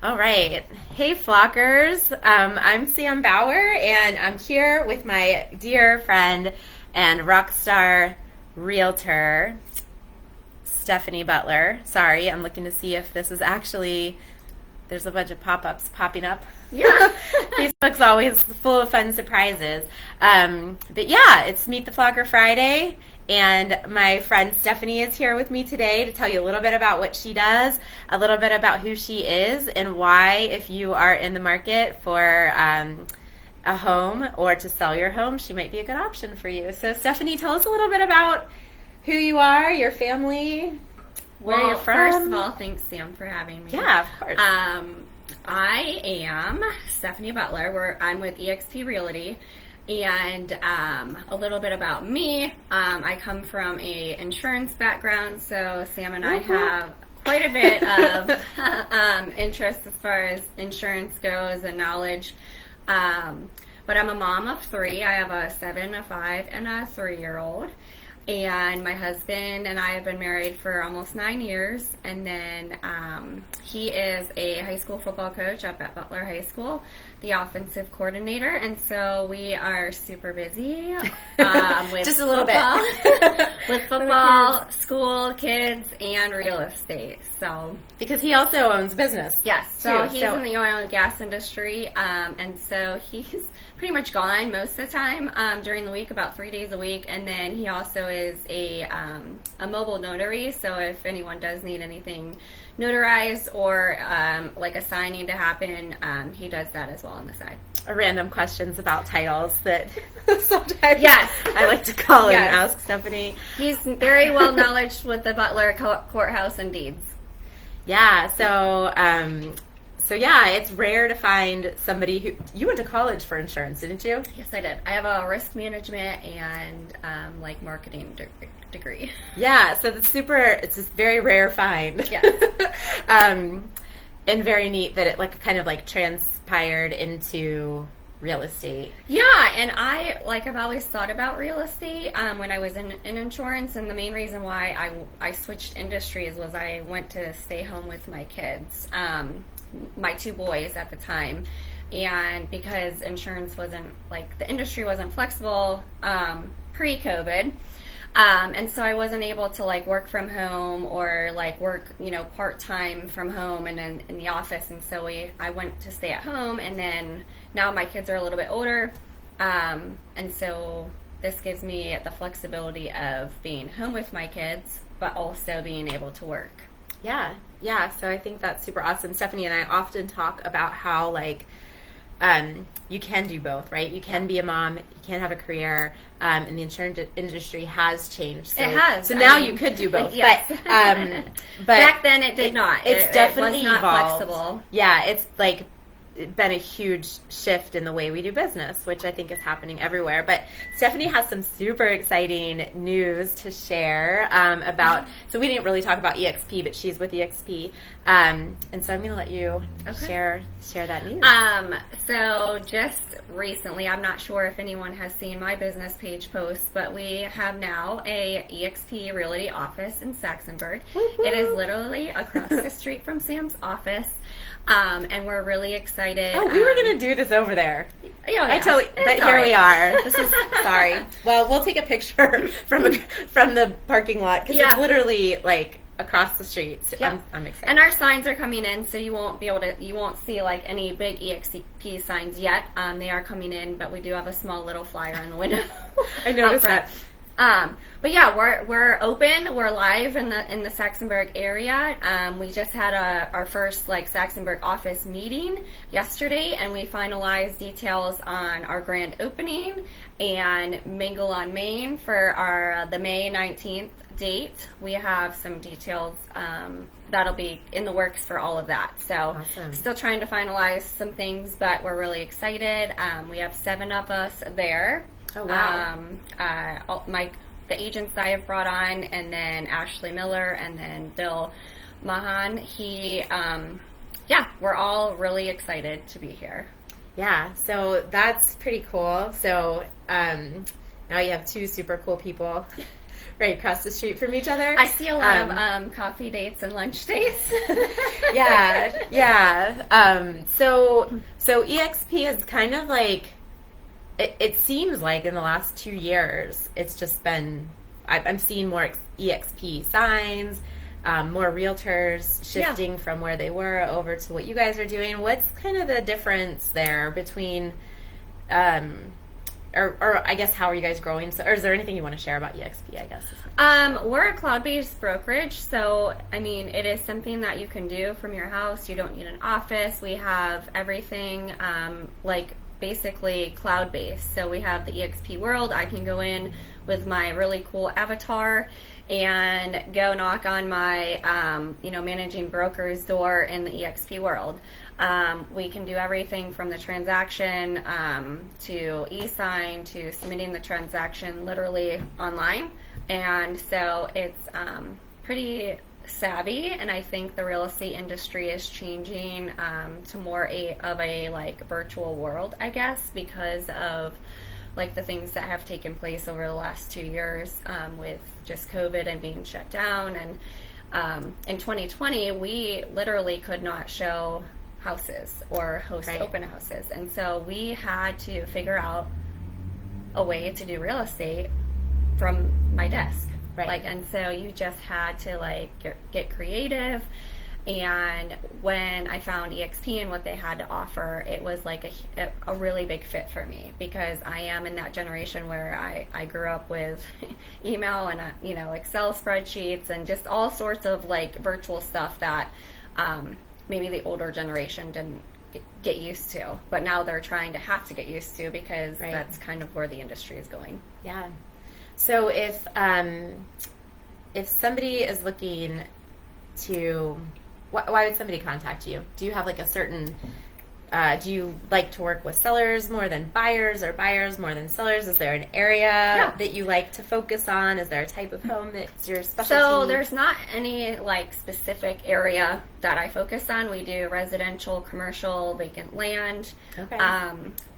All right. Hey, Flockers. I'm Sam Bauer, and I'm here with my dear friend and rock star realtor, Stephanie Butler. Sorry, I'm looking to see if this is actually, there's a bunch of pop-ups popping up. Yeah. Facebook's always full of fun surprises. But yeah, it's Meet the Flocker Friday. And my friend Stephanie is here with me today to tell you a little bit about what she does, a little bit about who she is, and why, if you are in the market for a home or to sell your home, she might be a good option for you. So, Stephanie, tell us a little bit about who you are, your family, where you're from. First of all, thanks, Sam, for having me. Yeah, of course. I am Stephanie Butler. I'm with eXp Realty. And a little bit about me. I come from a insurance background, so Sam and I have quite a bit of interest as far as insurance goes and knowledge. But I'm a mom of three. I have a 7, a 5, and a 3-year-old. And my husband and I have been married for almost 9 years. And then he is a high school football coach up at Butler High School, the offensive coordinator. And so we are super busy with just a little bit with football, school, kids, and real estate. So because he also owns business. Yes, so too, he's in the oil and gas industry, and so he's pretty much gone most of the time during the week, about 3 days a week, and then he also is a mobile notary, so if anyone does need anything notarized or like a signing to happen, he does that as well on the side. Random questions about titles that sometimes Yes. I like to call and Yes. ask Stephanie. He's very well knowledge with the Butler courthouse and deeds. Yeah, so yeah, it's rare to find somebody who, you went to college for insurance, didn't you? Yes, I did. I have a risk management and like marketing degree. Yeah, so it's this very rare find. Yes. And very neat that it kind of transpired into real estate. Yeah, and I've always thought about real estate when I was in insurance, and the main reason why I switched industries was I went to stay home with my kids, my 2 boys at the time, and because insurance wasn't, the industry wasn't flexible pre-COVID, and so I wasn't able to work from home or work part-time from home and then in the office, and so I went to stay at home, and then now my kids are a little bit older, and so this gives me the flexibility of being home with my kids but also being able to work. Yeah, so I think that's super awesome. Stephanie and I often talk about how you can do both, right? You can be a mom, you can have a career, and the insurance industry has changed. So, it has. So now you could do both. Yes. But back then it did not. It's definitely it was not evolved. flexible. Yeah, it's been a huge shift in the way we do business, which I think is happening everywhere. But Stephanie has some super exciting news to share about. So we didn't really talk about eXp, but she's with eXp, and so I'm going to let you share that news. So just recently, I'm not sure if anyone has seen my business page posts, but we have now a eXp Realty office in Saxonburg. Woo-hoo. It is literally across the street from Sam's office. And we're really excited. Oh, we were going to do this over there. Yeah, I totally, but here we are. This is, sorry. Well, we'll take a picture from the parking lot because it's literally across the street. So I'm excited. And our signs are coming in, so you won't see any big eXp signs yet. They are coming in, but we do have a small little flyer in the window. I noticed that. But yeah, we're open. We're live in the Saxonburg area. We just had our first Saxonburg office meeting yesterday, and we finalized details on our grand opening and Mingle on Main for the May 19th date. We have some details that'll be in the works for all of that. So awesome. Still trying to finalize some things, but we're really excited. We have 7 of us there. Oh, wow. The agents I have brought on, and then Ashley Miller, and then Bill Mahan. We're all really excited to be here. Yeah, so that's pretty cool. So now you have 2 super cool people right across the street from each other. I see a lot of coffee dates and lunch dates. Yeah. So EXP is kind of like, it seems like in the last 2 years, it's just been, I'm seeing more EXP signs, more realtors shifting from where they were over to what you guys are doing. What's kind of the difference there between, or I guess, how are you guys growing? So, or is there anything you want to share about EXP, I guess? We're a cloud-based brokerage, so, I mean, it is something that you can do from your house. You don't need an office. We have everything, basically cloud-based. So we have the EXP world. I can go in with my really cool avatar and go knock on my, managing broker's door in the EXP world. We can do everything from the transaction to e-sign to submitting the transaction literally online. And so it's pretty savvy, and I think the real estate industry is changing to more of a virtual world, I guess, because of the things that have taken place over the last 2 years with just COVID and being shut down. And in 2020, we literally could not show houses or host open houses, and so we had to figure out a way to do real estate from my desk. And so you just had to get creative. And when I found EXP and what they had to offer, it was a really big fit for me, because I am in that generation where I grew up with email and Excel spreadsheets and just all sorts of virtual stuff that maybe the older generation didn't get used to, but now they're trying to have to get used to, because that's kind of where the industry is going. Yeah. So if somebody is looking to, why would somebody contact you? Do you have a certain, do you like to work with sellers more than buyers, or buyers more than sellers? Is there an area that you like to focus on? Is there a type of home that's your specialty? So there's not any specific area that I focus on. We do residential, commercial, vacant land. Okay.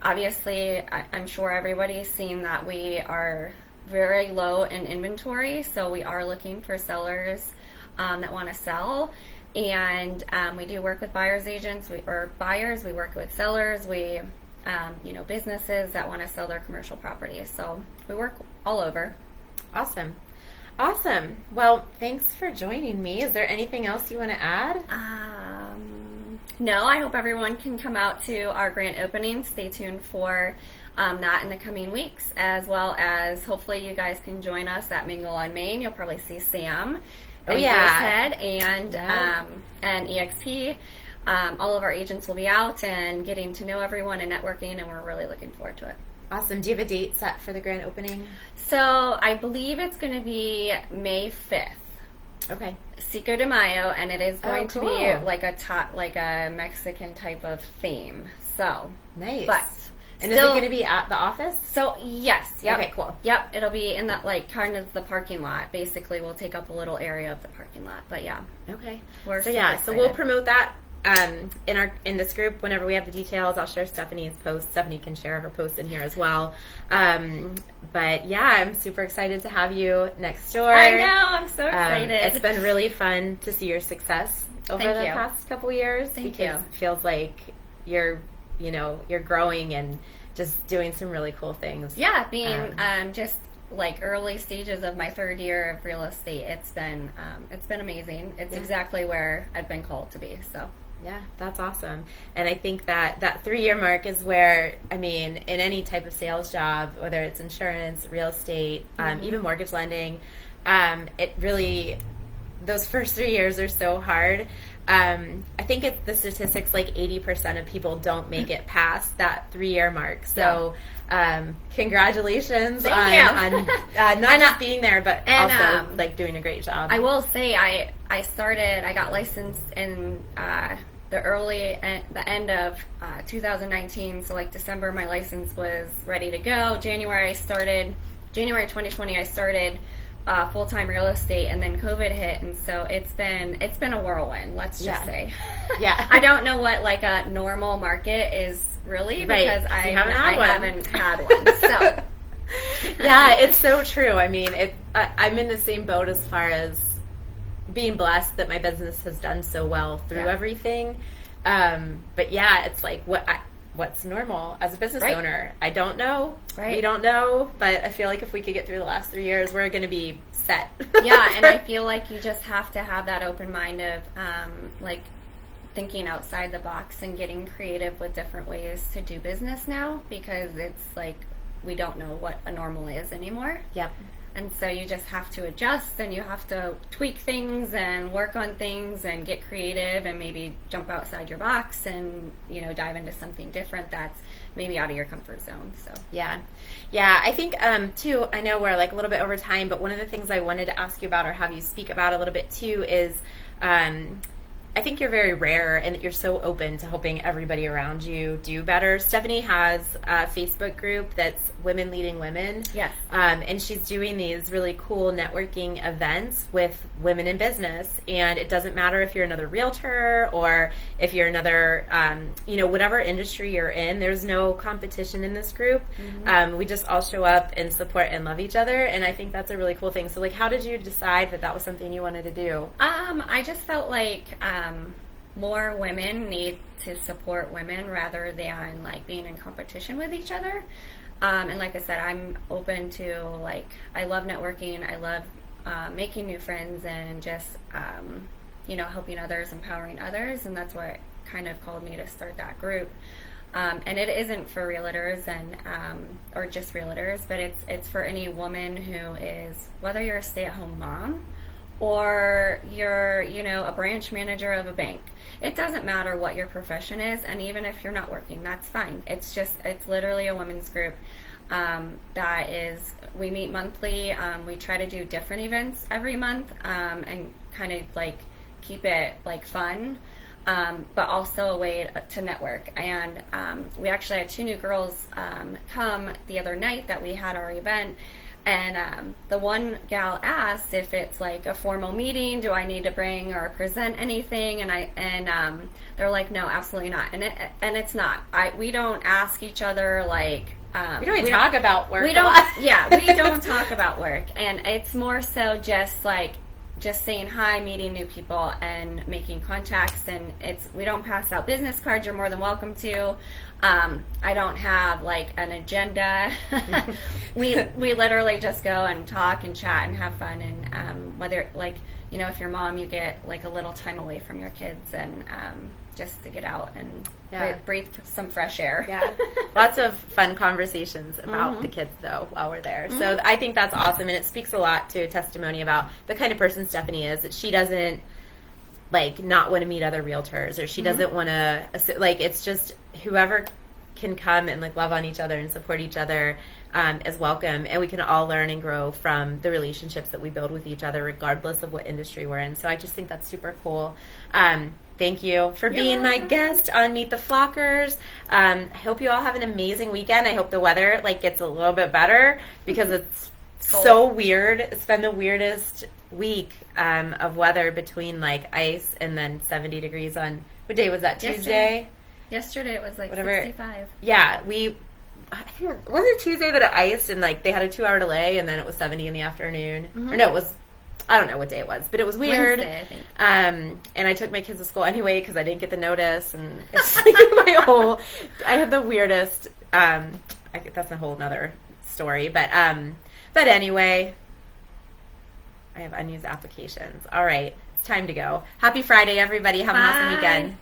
Obviously, I'm sure everybody's seen that we are very low in inventory, so we are looking for sellers that want to sell. And we do work with buyers agents, or buyers. We work with sellers. We, businesses that want to sell their commercial properties. So we work all over. Awesome. Well, thanks for joining me. Is there anything else you want to add? No, I hope everyone can come out to our grand opening. Stay tuned for that in the coming weeks, as well as hopefully you guys can join us at Mingle on Main. You'll probably see Sam and and EXP. All of our agents will be out and getting to know everyone and networking, and we're really looking forward to it. Awesome. Do you have a date set for the grand opening? So I believe it's going to be May 5th. Okay. Cinco de Mayo, and it is going to be a Mexican type of theme. So nice. But and is it going to be at the office? So yes. Yep. Okay. Cool. Yep. It'll be in that kind of the parking lot. Basically, we'll take up a little area of the parking lot. But yeah. Okay. So we'll promote that in this group whenever we have the details. I'll share Stephanie's post. Stephanie can share her post in here as well. But yeah, I'm super excited to have you next door. I know, I'm so excited. It's been really fun to see your success over the past couple years. Thank you. It feels like you're growing and just doing some really cool things. Yeah, being just early stages of my third year of real estate, it's been amazing. It's exactly where I've been called to be. So. Yeah, that's awesome. And I think that 3-year mark is where, in any type of sales job, whether it's insurance, real estate, even mortgage lending, it really, those first 3 years are so hard. I think it's the statistics 80% of people don't make it past that 3-year mark. So congratulations on not just being there, but also doing a great job. I will say I got licensed in the end of 2019. So December, my license was ready to go. January 2020, I started full-time real estate, and then COVID hit, and so it's been a whirlwind, let's just say. Yeah. I don't know what a normal market is really, because I haven't had one. So Yeah, it's so true. I mean, I'm in the same boat as far as being blessed that my business has done so well through everything. But yeah, it's like what's normal as a business owner? I don't know. Right. We don't know, but I feel like if we could get through the last 3 years, we're going to be set. Yeah, and I feel like you just have to have that open mind of like thinking outside the box and getting creative with different ways to do business now, because it's like we don't know what a normal is anymore. Yep. And so you just have to adjust, and you have to tweak things and work on things and get creative and maybe jump outside your box and, dive into something different that's maybe out of your comfort zone. So yeah. I think too, I know we're like a little bit over time, but one of the things I wanted to ask you about or have you speak about a little bit too is I think you're very rare and that you're so open to helping everybody around you do better. Stephanie has a Facebook group that's Women Leading Women. Yes. And she's doing these really cool networking events with women in business. And it doesn't matter if you're another realtor or if you're another, whatever industry you're in, there's no competition in this group. Mm-hmm. We just all show up and support and love each other. And I think that's a really cool thing. So, like, how did you decide that was something you wanted to do? I just felt like more women need to support women rather than like being in competition with each other. And like I said, I'm open to I love networking. I love making new friends and just helping others, empowering others, and that's what kind of called me to start that group. And it isn't for realtors and or just realtors, but it's for any woman who is, whether you're a stay-at-home mom or you're, a branch manager of a bank. It doesn't matter what your profession is, and even if you're not working, that's fine. It's literally a women's group that is, we meet monthly. We try to do different events every month and kind of keep it fun, but also a way to network. And we actually had 2 new girls come the other night that we had our event. And the one gal asked if it's a formal meeting, do I need to bring or present anything? And they're like, no, absolutely not. And it's not. We don't ask each other we don't even talk about work. We don't. Yeah, we don't talk about work, and it's more so just saying hi, meeting new people, and making contacts. And we don't pass out business cards. You're more than welcome to. I don't have an agenda. we literally just go and talk and chat and have fun. And whether if you're mom, you get a little time away from your kids and just to get out and breathe some fresh air. Yeah, lots of fun conversations about the kids though while we're there. Mm-hmm. So I think that's awesome, and it speaks a lot to a testimony about the kind of person Stephanie is, that she doesn't not want to meet other realtors, or she doesn't want to it's just whoever can come and love on each other and support each other is welcome, and we can all learn and grow from the relationships that we build with each other regardless of what industry we're in. So I just think that's super cool. Thank you for being my guest on Meet the Flockers. I hope you all have an amazing weekend. I hope the weather gets a little bit better, because it's so weird. It's been the weirdest week of weather between ice and then 70 degrees on, what day was that, Tuesday? Yesterday it was whatever. 65. Yeah, I think, was it Tuesday that it iced and they had a 2-hour delay and then it was 70 in the afternoon? Mm-hmm. Or no, it was, I don't know what day it was, but it was weird. Wednesday, I think. And I took my kids to school anyway because I didn't get the notice, and it's I have the weirdest, that's a whole nother story, but anyway, I have unused applications. All right, it's time to go. Happy Friday, everybody. Have an awesome weekend.